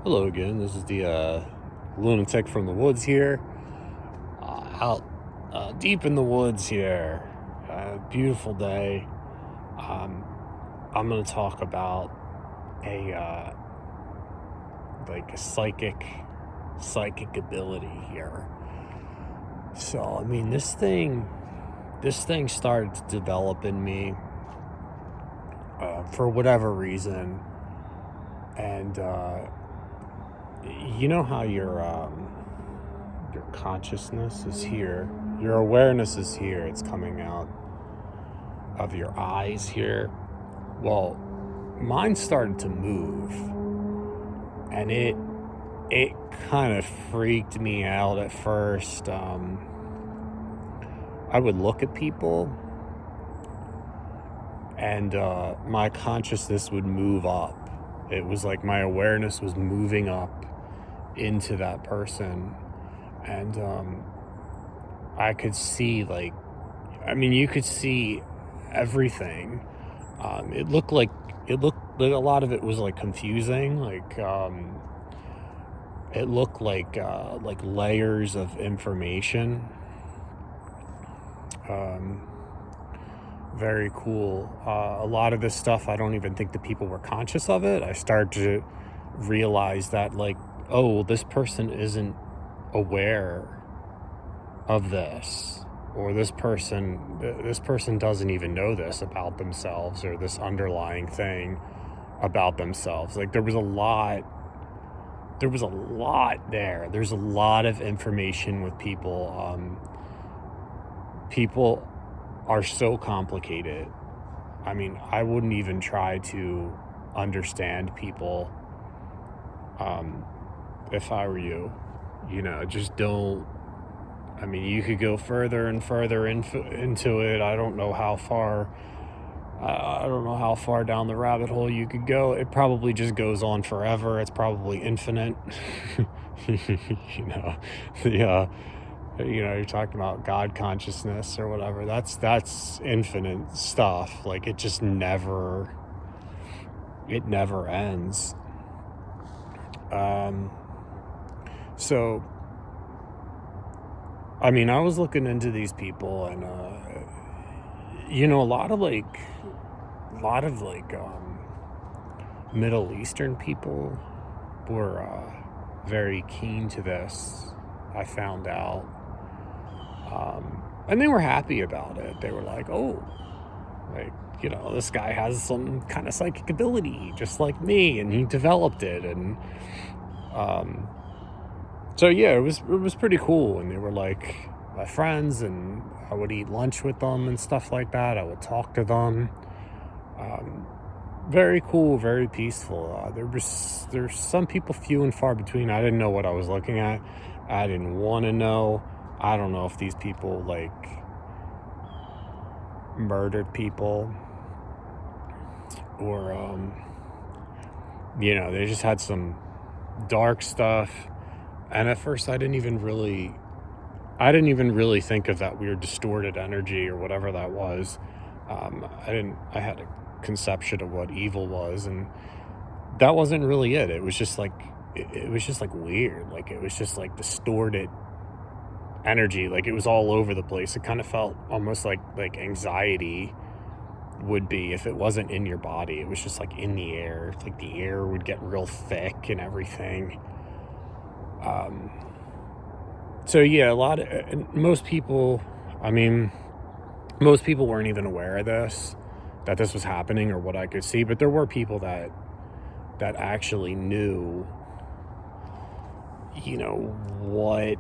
Hello again. This is the lunatic from the woods here, out deep in the woods here. Beautiful day. Um, I'm going to talk about a like a psychic ability here. So I mean, this thing started to develop in me for whatever reason, and you know how your consciousness is here, your awareness is here, it's coming out of your eyes here. Well, mine started to move, and it kind of freaked me out at first. I would look at people, and my consciousness would move up. It was like my awareness was moving up into that person, and I could see, like, I mean, you could see everything. It looked like a lot of it was like confusing. It looked like layers of information. Um, Very cool. A lot of this stuff, I don't even think the people were conscious of it. I started to realize that, like, oh, this person isn't aware of this, or this person doesn't even know this about themselves, or this underlying thing about themselves. Like, there was a lot there. There's a lot of information with people. People are so complicated. I mean, I wouldn't even try to understand people, um, if I were you. Just don't. I mean, you could go further and further into it. I don't know how far. I don't know how far down the rabbit hole you could go. It probably just goes on forever. It's probably infinite. you know, the you're talking about God consciousness or whatever. That's infinite stuff. Like, it never ends. Um, so I mean, I was looking into these people, and a lot of Middle Eastern people were very keen to this. I found out, and they were happy about it. They were like, "Oh, like, this guy has some kind of psychic ability, just like me, and he developed it." And um, so yeah, it was pretty cool. And they were like my friends, and I would eat lunch with them and stuff like that. I would talk to them. Um, Very cool, very peaceful. There's some people few and far between. I didn't know what I was looking at. I didn't want to know. I don't know if these people, like, murdered people, or they just had some dark stuff. And at first, I didn't even really think of that weird distorted energy or whatever that was. I had a conception of what evil was, and that wasn't really it. It was just like, it was just like weird. Like, it was just like distorted energy. Like, it was all over the place. It kind of felt almost like anxiety would be if it wasn't in your body. It was just like in the air. Like, the air would get real thick and everything. Um, so yeah, most people, I mean, most people weren't even aware of that this was happening, or what I could see. But there were people that actually knew, what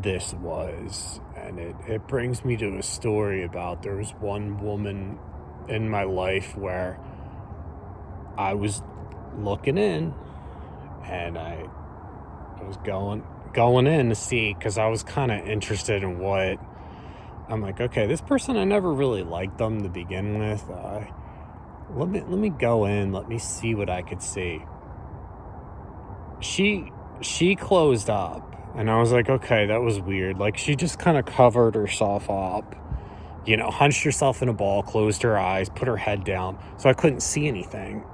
this was. And it brings me to a story about, there was one woman in my life where I was looking in, and I was going in to see, because I was kind of interested in what. I'm like, okay, this person, I never really liked them to begin with. Let me go in, let me see what I could see. She closed up, and I was like, okay, that was weird. Like, she just kind of covered herself up, hunched herself in a ball, closed her eyes, put her head down, so I couldn't see anything.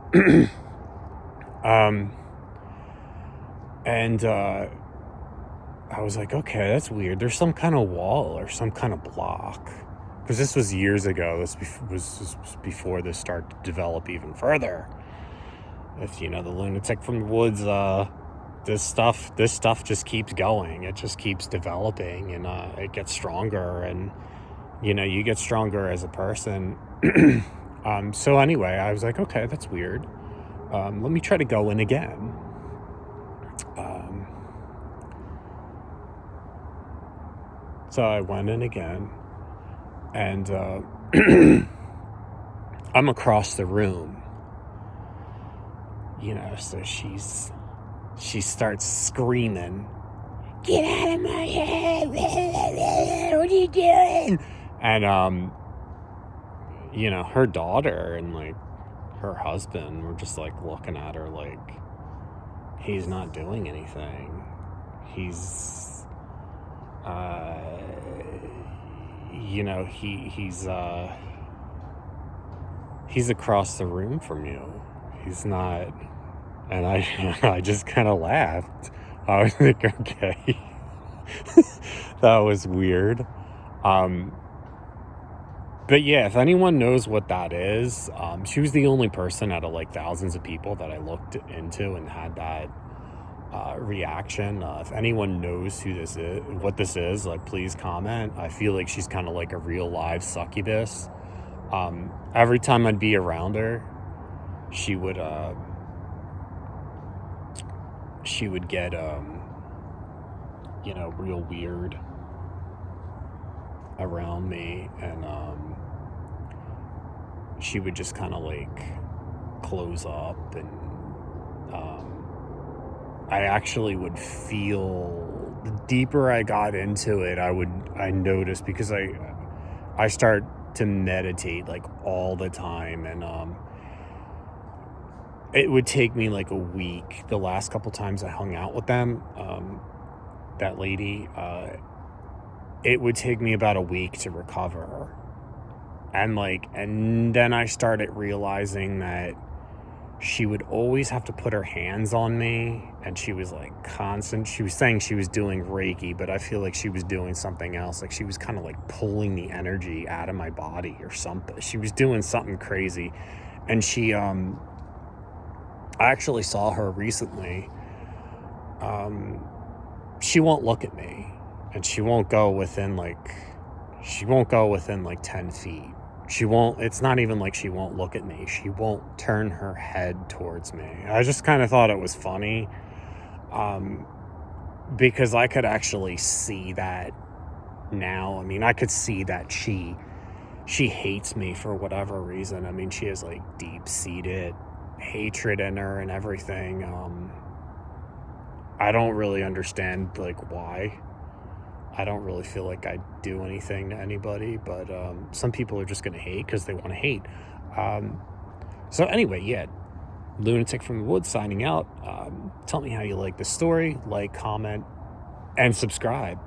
um And I was like, okay, that's weird. There's some kind of wall or some kind of block. Because this was years ago. This was before this started to develop even further. If you know the lunatic from the woods, this stuff just keeps going. It just keeps developing, and it gets stronger, and you get stronger as a person. So anyway, I was like, okay, that's weird. Let me try to go in again. So I went in again, and I'm across the room, so she starts screaming, "Get out of my head! What are you doing?" And her daughter and like her husband were just like looking at her like, he's not doing anything. He's he's across the room from you. He's not. And I just kind of laughed. I was like, okay. That was weird. But yeah, if anyone knows what that is, she was the only person out of like thousands of people that I looked into and had that reaction. If anyone knows who this is, what this is, like, please comment. I feel like she's kind of like a real live succubus. Every time I'd be around her, she would get real weird around me, and she would just kind of like close up, and I actually would feel, the deeper I got into it, I noticed, because I start to meditate like all the time, and it would take me like a week. The last couple times I hung out with them, that lady, it would take me about a week to recover. And then I started realizing that she would always have to put her hands on me, and she was like she was saying she was doing Reiki, but I feel like she was doing something else. Like she was kind of like pulling the energy out of my body or something. She was doing something crazy. And she, I actually saw her recently. She won't look at me, and she won't go within like 10 feet. It's not even like she won't look at me. She won't turn her head towards me. I just kind of thought it was funny, because I could actually see that now. I mean, I could see that she hates me for whatever reason. I mean, she has like deep-seated hatred in her and everything. I don't really understand like why. I don't really feel like I do anything to anybody, but some people are just going to hate because they want to hate. So anyway, yeah, Lunatic from the Woods signing out. Tell me how you like this story. Like, comment, and subscribe.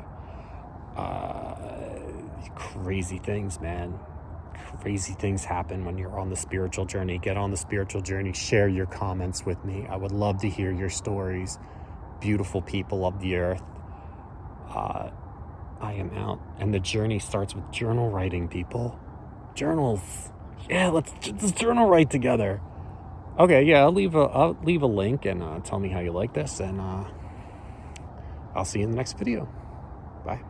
Crazy things, man. Crazy things happen when you're on the spiritual journey. Get on the spiritual journey. Share your comments with me. I would love to hear your stories. Beautiful people of the earth. I am out, and the journey starts with journal writing, people. Journals. Yeah, let's journal write together. Okay, yeah, I'll leave a link, and tell me how you like this, and I'll see you in the next video. Bye.